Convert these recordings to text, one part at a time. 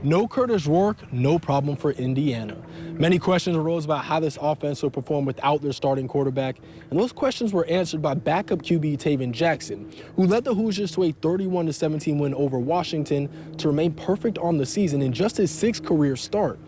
No Curtis Rourke, no problem for Indiana. Many questions arose about how this offense will perform without their starting quarterback, and those questions were answered by backup QB Taven Jackson, who led the Hoosiers to a 31-17 win over Washington to remain perfect on the season in just his sixth career start.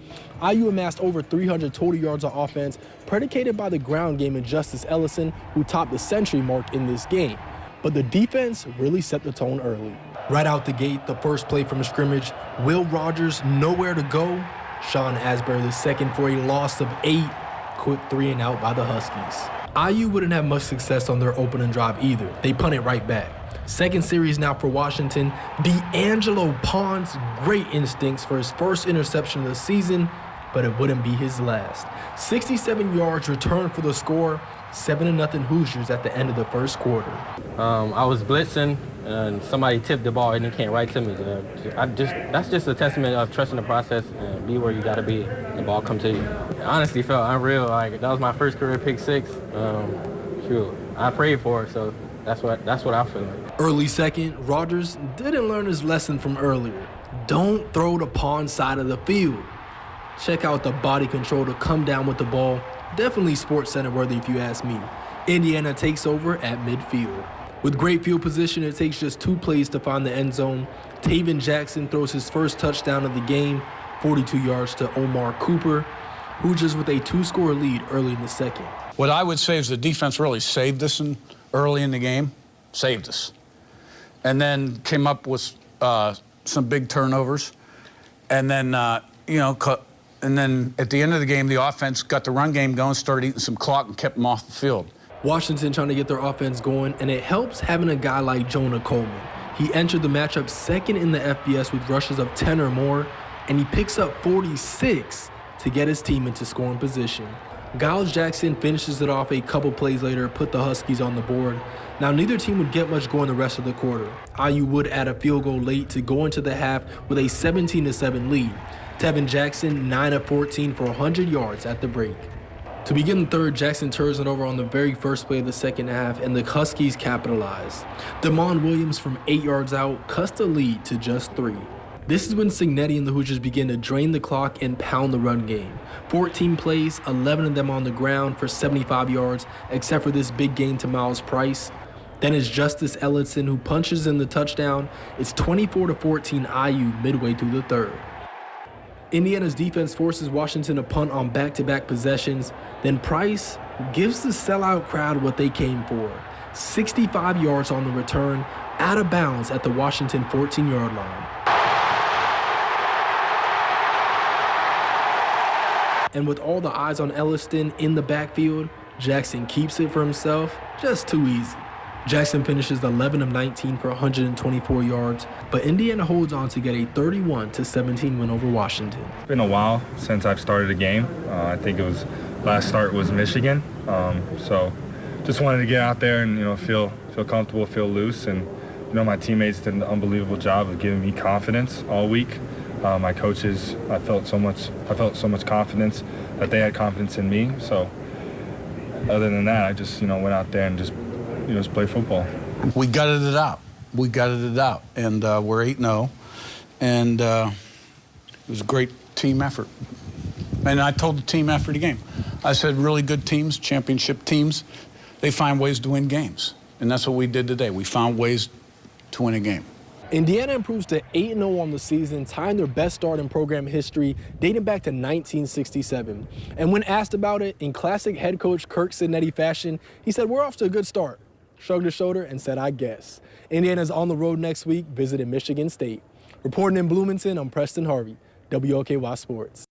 IU amassed over 300 total yards of offense, predicated by the ground game and Justice Ellison, who topped the century mark in this game. But the defense really set the tone early. Right out the gate, the first play from scrimmage, Will Rogers nowhere to go. Sean Asbury the second for a loss of 8. Quick 3-and-out by the Huskies. IU wouldn't have much success on their opening drive either. They punted right back. Second series now for Washington. D'Angelo Pons, great instincts for his first interception of the season, but it wouldn't be his last. 67 yards returned for the score. 7-0 Hoosiers at the end of the first quarter. I was blitzing, and somebody tipped the ball and it came right to me. That's just a testament of trusting the process and be where you got to be. The ball come to you. It honestly felt unreal. Like, that was my first career pick six. I prayed for it, so that's what I feel like. Early second, Rogers didn't learn his lesson from earlier. Don't throw the pawn side of the field. Check out the body control to come down with the ball. Definitely SportsCenter worthy if you ask me. Indiana takes over at midfield. With great field position, it takes just 2 plays to find the end zone. Taven Jackson throws his first touchdown of the game, 42 yards to Omar Cooper. Hoosiers with a 2-score lead early in the second. What I would say is the defense really saved us early in the game, saved us. And then came up with some big turnovers. And then, and then at the end of the game, the offense got the run game going, started eating some clock, and kept them off the field. Washington trying to get their offense going, and it helps having a guy like Jonah Coleman. He entered the matchup second in the FBS with rushes of 10 or more, and he picks up 46 to get his team into scoring position. Giles Jackson finishes it off a couple plays later, put the Huskies on the board. Now, neither team would get much going the rest of the quarter. IU would add a field goal late to go into the half with a 17-7 lead. Tevin Jackson, 9 of 14 for 100 yards at the break. To begin the third, Jackson turns it over on the very first play of the second half, and the Huskies capitalize. Damon Williams from 8 yards out cuts the lead to just 3. This is when Cignetti and the Hoosiers begin to drain the clock and pound the run game. 14 plays, 11 of them on the ground for 75 yards, except for this big gain to Miles Price. Then it's Justice Ellison who punches in the touchdown. It's 24-14 IU midway through the third. Indiana's defense forces Washington to punt on back-to-back possessions. Then Price gives the sellout crowd what they came for. 65 yards on the return, out of bounds at the Washington 14-yard line. And with all the eyes on Elliston in the backfield, Jackson keeps it for himself, just too easy. Jackson finishes 11 of 19 for 124 yards, but Indiana holds on to get a 31-17 win over Washington. It's been a while since I've started a game. I think last start was Michigan. So just wanted to get out there and feel comfortable, feel loose, and my teammates did an unbelievable job of giving me confidence all week. My coaches, I felt so much confidence that they had confidence in me. So other than that, I just went out there and just play football. We gutted it out. And we're 8-0. And it was a great team effort. And I told the team after the game, I said, really good teams, championship teams, they find ways to win games. And that's what we did today. We found ways to win a game. Indiana improves to 8-0 on the season, tying their best start in program history, dating back to 1967. And when asked about it, in classic head coach Kirk Cignetti fashion, he said, "We're off to a good start." Shrugged his shoulder and said, "I guess." Indiana's on the road next week, visiting Michigan State. Reporting in Bloomington, I'm Preston Harvey, WOKY Sports.